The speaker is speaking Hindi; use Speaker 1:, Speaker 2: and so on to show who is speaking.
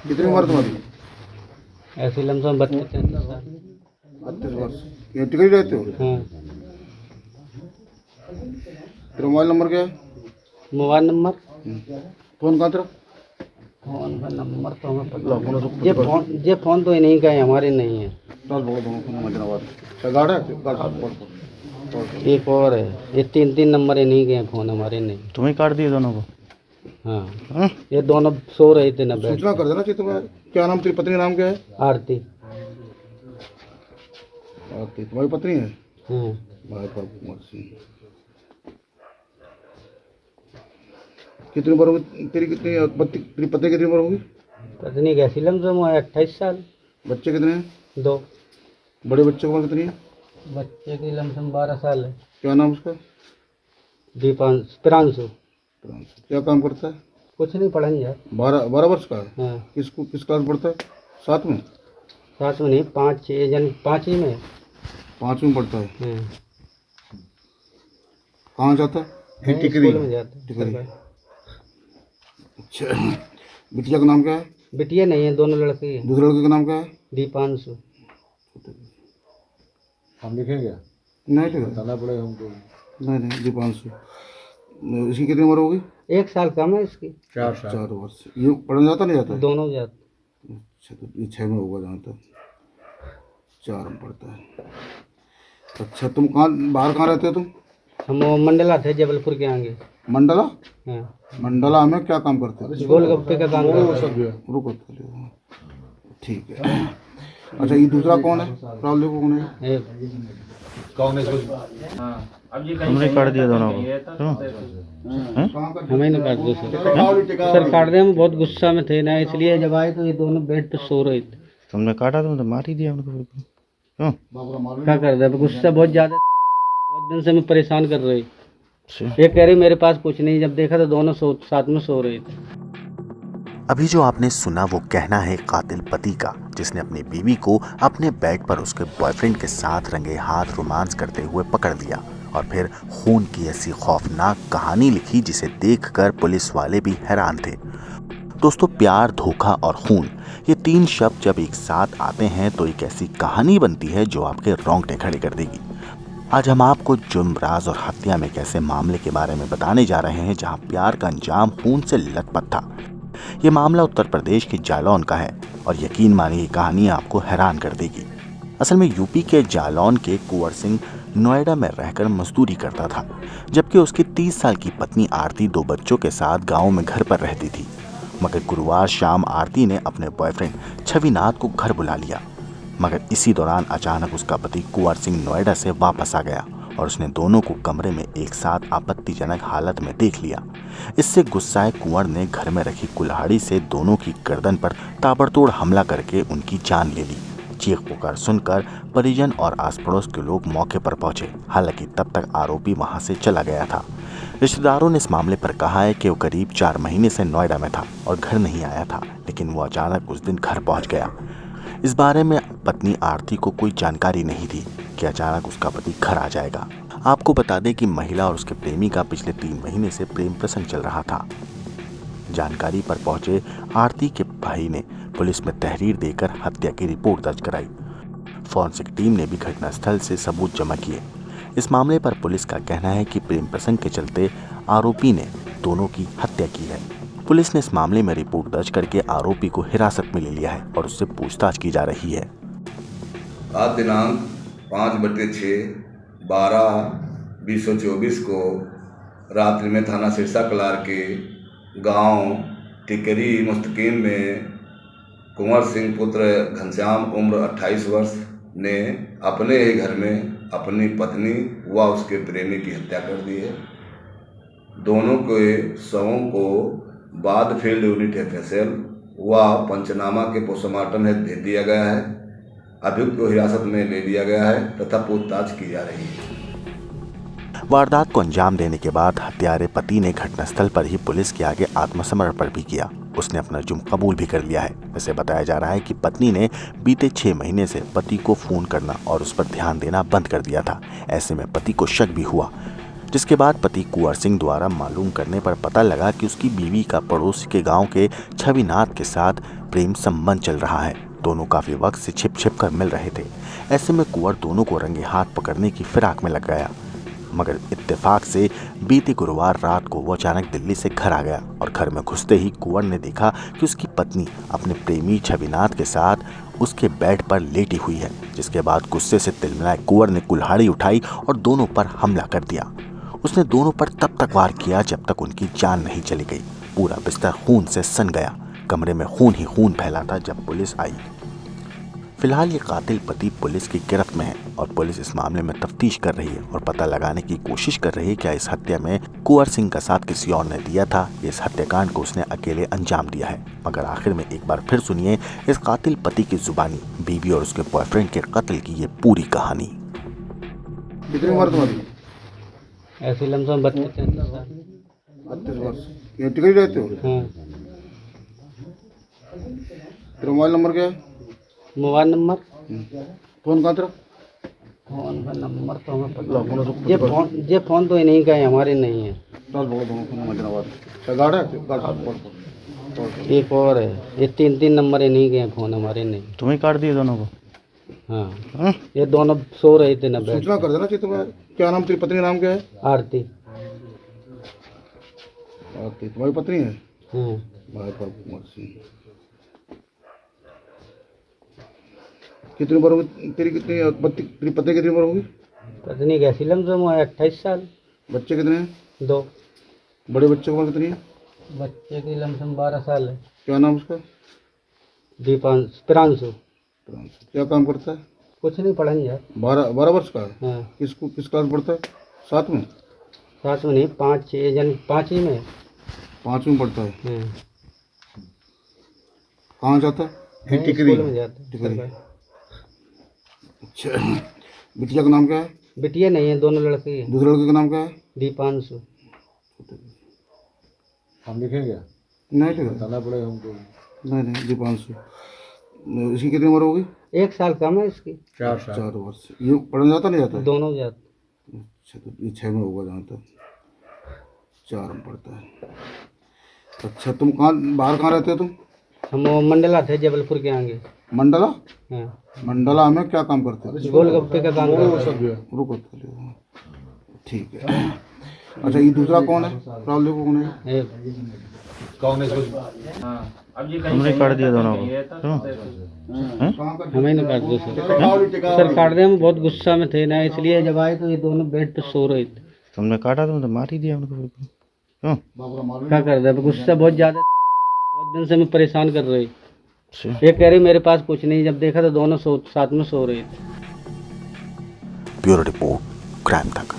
Speaker 1: कितनी उम्र तुम्हारी?
Speaker 2: ऐसे लमसम 32-33 साल।
Speaker 1: 32 वर्ष। ये टिकरी रहते हो?
Speaker 2: हाँ।
Speaker 1: तेरा मोबाइल नंबर क्या है?
Speaker 2: मोबाइल नंबर,
Speaker 1: फोन कहाँ तेरा?
Speaker 2: फोन का नंबर तो हमें पता ये फोन तो इन्हीं का है, हमारे नहीं है।
Speaker 1: चल बोलो दोनों फोन मजनाबाद क्या गाड़ है? गाड़
Speaker 2: एक और है, ये 3 नंबर इन्हीं के हैं, फोन हमारे नहीं।
Speaker 3: तुम्हें काट दिए दोनों को?
Speaker 2: हाँ, ये दोनों सो रहे थे ना, बैठ।
Speaker 1: सूचना कर देना चाहिए तुम्हें। क्या नाम, तेरी पत्नी का नाम क्या है?
Speaker 2: आरती।
Speaker 1: आरती तुम्हारी पत्नी है?
Speaker 2: हाँ।
Speaker 1: भाई पर कुंवर सिंह। कितनी उम्र होगी तेरी? तेरी पत्नी कितनी उम्र होगी?
Speaker 2: पत्नी कैसी लमसम है 28 साल।
Speaker 1: बच्चे कितने हैं?
Speaker 2: 2।
Speaker 1: बड़े बच्चे की उम्र कितनी है?
Speaker 2: बच्चे की लमसम 12 साल है।
Speaker 1: क्या नाम उसका?
Speaker 2: प्रांशु।
Speaker 1: क्या काम करता है?
Speaker 2: कुछ नहीं, पढ़ेंगे यार।
Speaker 1: 12 वर्ष का है?
Speaker 2: हाँ।
Speaker 1: किस क्लास में पढ़ता है? 7 में?
Speaker 2: 7 में नहीं, 5-6 जन 5 ही में है।
Speaker 1: 5 में पढ़ता है।
Speaker 2: हाँ।
Speaker 1: कहाँ जाता है?
Speaker 2: हाँ,
Speaker 1: टिकरी
Speaker 2: स्कूल में जाता है।
Speaker 1: टिकरी। अच्छा, बिटिया का नाम क्या है?
Speaker 2: बिटिया नहीं है, दोनों लड़के हैं।
Speaker 1: दूसरे लड़के का नाम क्या है?
Speaker 2: दीपांशु।
Speaker 4: हम लिखेंगे?
Speaker 1: नहीं लिखा।
Speaker 4: बताना पड़ेगा हमको।
Speaker 1: नहीं दीपांशु। इसकी कितनी उम्र होगी?
Speaker 2: 1 साल कम है इसकी।
Speaker 4: 4 साल।
Speaker 1: 4 वर्ष। ये पढ़ने जाता नहीं जाता?
Speaker 2: दोनों जाते।
Speaker 1: अच्छा, तो ये 6 में होगा जहाँ तक। 4 में पढ़ता है। अच्छा, तुम बाहर कहाँ रहते हो तुम?
Speaker 2: हम वो मंडला थे, जबलपुर के आगे।
Speaker 1: मंडला?
Speaker 2: हाँ।
Speaker 1: मंडला में क्या काम करते हो?
Speaker 2: गोलगप्पे का काम करते हैं।
Speaker 1: रुको चलिए। ठीक है। अच्छा, ये दूसरा कौन है? राहुल देखो कौन है?
Speaker 3: तुमने काट दिया दोनों को?
Speaker 2: हमें ना काट दो सर काट दे। हम बहुत गुस्सा में थे ना, इसलिए जब आए तो ये दोनों बेड पे सो रहे थे।
Speaker 3: तुमने काटा, तुमने तो मार ही दिया उनको बिल्कुल। क्यों?
Speaker 2: क्या कर दे, गुस्सा बहुत ज्यादा, बहुत दिन से हमें परेशान कर रहे।
Speaker 3: अच्छा।
Speaker 2: ये कह रही मेरे पास कुछ नहीं, जब देखा तो दोनों साथ में सो रहे थे।
Speaker 5: अभी जो आपने सुना वो कहना है कातिल पति का, जिसने अपनी बीवी को अपने बेड पर उसके बॉयफ्रेंड के साथ रंगे हाथ रोमांस करते हुए पकड़ लिया और फिर खून की ऐसी खौफनाक कहानी लिखी जिसे देखकर पुलिस वाले भी हैरान थे। दोस्तों, प्यार, धोखा और खून, ये 3 शब्द जब एक साथ आते हैं तो एक ऐसी कहानी बनती है जो आपके रोंगटे खड़े कर देगी। आज हम आपको जुर्म, राज और हत्या में एक ऐसे मामले के बारे में बताने जा रहे हैं जहां प्यार का अंजाम खून से लथपथ था। ये मामला उत्तर प्रदेश के जालौन का है और यकीन मानिए ये कहानी आपको हैरान कर देगी। असल में यूपी के जालौन के कुंवर सिंह नोएडा में रहकर मजदूरी करता था, जबकि उसकी 30 साल की पत्नी आरती 2 बच्चों के साथ गांव में घर पर रहती थी। मगर गुरुवार शाम आरती ने अपने बॉयफ्रेंड छविनाथ को घर बुला लिया, मगर इसी दौरान अचानक उसका पति कुंवर सिंह नोएडा से वापस आ गया और उसने दोनों को कमरे में एक साथ आपत्तिजनक हालत में देख लिया। इससे गुस्साए कुंवर ने घर में रखी कुल्हाड़ी से दोनों की गर्दन पर ताबड़तोड़ हमला करके उनकी जान ले ली। चीख पुकार सुनकर परिजन और आस पड़ोस के लोग मौके पर पहुंचे, हालांकि तब तक आरोपी वहां से चला गया था। रिश्तेदारों ने इस मामले पर कहा है कि वो करीब 4 महीने से नोएडा में था और घर नहीं आया था, लेकिन वो अचानक उस दिन घर पहुंच गया। इस बारे में पत्नी आरती को कोई जानकारी नहीं थी कि अचानक उसका पति घर आ जाएगा। आपको बता दें कि महिला और उसके प्रेमी का पिछले 3 महीने से प्रेम प्रसंग चल रहा था। जानकारी पर पहुंचे आरती के भाई ने पुलिस में तहरीर देकर हत्या की रिपोर्ट दर्ज कराई। फॉरेंसिक टीम ने भी घटनास्थल से सबूत जमा किए। इस मामले पर पुलिस का कहना है कि प्रेम प्रसंग के चलते आरोपी ने दोनों की हत्या की है। पुलिस ने इस मामले में रिपोर्ट दर्ज करके आरोपी को हिरासत में ले लिया है और उससे पूछताछ की जा रही है।
Speaker 6: आज दिनांक 5/6/12/2024 को रात्रि में थाना सिरसा कलार के गांव टिकरी मुस्तकीम में कुंवर सिंह पुत्र घनश्याम उम्र 28 वर्ष ने अपने ही घर में अपनी पत्नी व उसके प्रेमी की हत्या कर दी है। दोनों के शवों को बाद फील्ड यूनिट FSL व पंचनामा के पोस्टमार्टम हेतु भेज दिया गया है। अभियुक्त को हिरासत में ले लिया गया है तथा पूछताछ की जा रही है।
Speaker 5: वारदात को अंजाम देने के बाद हत्यारे पति ने घटनास्थल पर ही पुलिस के आगे आत्मसमर्पण भी किया। उसने अपना जुर्म कबूल भी कर लिया है। वैसे बताया जा रहा है कि पत्नी ने बीते 6 महीने से पति को फोन करना और उस पर ध्यान देना बंद कर दिया था। ऐसे में पति को शक भी हुआ, जिसके बाद पति कुंवर सिंह द्वारा मालूम करने पर पता लगा कि उसकी बीवी का पड़ोस के गांव के छविनाथ के साथ प्रेम संबंध चल रहा है। दोनों काफी वक्त से छिप छिप कर मिल रहे थे। ऐसे में कुंवर दोनों को रंगे हाथ पकड़ने की फिराक में लग गया, मगर इत्तेफाक से बीते गुरुवार रात को वो अचानक दिल्ली से घर आ गया और घर में घुसते ही कुंवर ने देखा कि उसकी पत्नी अपने प्रेमी छविनाथ के साथ उसके बेड पर लेटी हुई है। जिसके बाद गुस्से से तिलमिलाए कुंवर ने कुल्हाड़ी उठाई और दोनों पर हमला कर दिया। उसने दोनों पर तब तक वार किया जब तक उनकी जान नहीं चली गई। पूरा बिस्तर खून से सन गया, कमरे में खून ही खून फैला था जब पुलिस आई। फिलहाल ये कातिल पति पुलिस की गिरफ्त में है और पुलिस इस मामले में तफ्तीश कर रही है और पता लगाने की कोशिश कर रही है कि इस हत्या में कुंवर सिंह का साथ किसी और ने दिया था। इस हत्याकांड को उसने अकेले अंजाम दिया है। मगर आखिर में एक बार फिर सुनिए इस कातिल पति की जुबानी बीवी और उसके बॉयफ्रेंड के कत्ल की ये पूरी कहानी।
Speaker 1: कितनी उम्र तुम्हारी?
Speaker 2: ऐसे लमसम 32 साल।
Speaker 1: 32 वर्ष। ये टिकरी रहते हो?
Speaker 2: हाँ।
Speaker 1: तेरा मोबाइल नंबर क्या है?
Speaker 2: मोबाइल नंबर
Speaker 1: फोन कहाँ तेरा?
Speaker 2: फोन का नंबर तो हमें पता। ये फोन तो इन्हीं का है, हमारे नहीं है।
Speaker 1: चल बोलो दोनों फोन मजनवाद क्या गाड़ा है? गाड़ा
Speaker 2: एक और है, ये 3 नंबर इन्हीं के हैं, फोन हमारे नहीं।
Speaker 3: तुम्हें काट दिए दोनों को?
Speaker 2: हाँ, ये दोनों सो रहे थे ना बैठ।
Speaker 1: सूचना कर देना चाहिए तुम्हें। क्या नाम तेरी पत्नी नाम क्या है?
Speaker 2: आरती।
Speaker 1: आरती तुम्हारी पत्नी है?
Speaker 2: हाँ।
Speaker 1: भाई पर कुंवर सिंह। कितनी उम्र होगी तेरी? तेरी पत्नी कितनी उम्र होगी?
Speaker 2: पत्नी कैसी लमसम है 28 साल।
Speaker 1: बच्चे कितने हैं?
Speaker 2: 2।
Speaker 1: बड़े बच्चे की उम्र कितनी है?
Speaker 2: बच्चे की लमसम 12 साल है।
Speaker 1: क्या नाम उसका?
Speaker 2: प्रांशु।
Speaker 1: क्या काम करता है?
Speaker 2: कुछ नहीं, पढ़ाई यार।
Speaker 1: 12 वर्ष का है?
Speaker 2: हाँ।
Speaker 1: किस क्लास पढ़ता है? 7 में?
Speaker 2: 7 में नहीं, 5-6 जन 5 ही में।
Speaker 1: 5 में पढ़ता है।
Speaker 2: हाँ।
Speaker 1: कहाँ जाता है?
Speaker 2: स्कूल में जाता है।
Speaker 1: टिकरी। अच्छा, बिटिया का नाम क्या है?
Speaker 2: बिटिया नहीं है, दोनों लड़के हैं।
Speaker 1: दूसरे लड़के का नाम क्या है?
Speaker 2: दीपांशु।
Speaker 1: हम लिखेंगे? नहीं लिखा, बताना पड़ेगा हमको। नहीं दीपांशु। इसकी कितनी उम्र होगी?
Speaker 2: 1 साल कम है इसकी।
Speaker 1: 4 वर्ष। ये पढ़ने जाता नहीं जाता?
Speaker 2: दोनों जाते।
Speaker 1: अच्छा, तो ये 6 में होगा जहाँ तक। 4 में पढ़ता है। अच्छा, तुम बाहर कहाँ रहते हो तुम?
Speaker 2: हम वो मंडला थे, जबलपुर के आगे।
Speaker 1: मंडला?
Speaker 2: हाँ।
Speaker 1: मंडला में क्या काम करते हो?
Speaker 2: गोलगप्पे का काम करते हैं।
Speaker 1: रुको, ठीक है। अच्छा, ये दूसरा कौन है? राहुल कौन है?
Speaker 3: तुमने काट दिया दोनों को?
Speaker 2: हमें नहीं काट दो सर काट दे। हम बहुत गुस्सा में थे ना, इसलिए जब आए तो ये दोनों बेड पे सो रहे थे।
Speaker 3: तुमने काटा तो मार ही दिया उनको फिर। क्यों?
Speaker 2: क्या कर दे, गुस्सा बहुत ज्यादा, बहुत दिन से हमें परेशान कर रहे।
Speaker 3: अच्छा।
Speaker 2: ये कह रही मेरे पास कुछ नहीं, जब देखा तो दोनों साथ में सो रहे थे।
Speaker 5: ब्यूरो रिपोर्ट, क्राइम तक।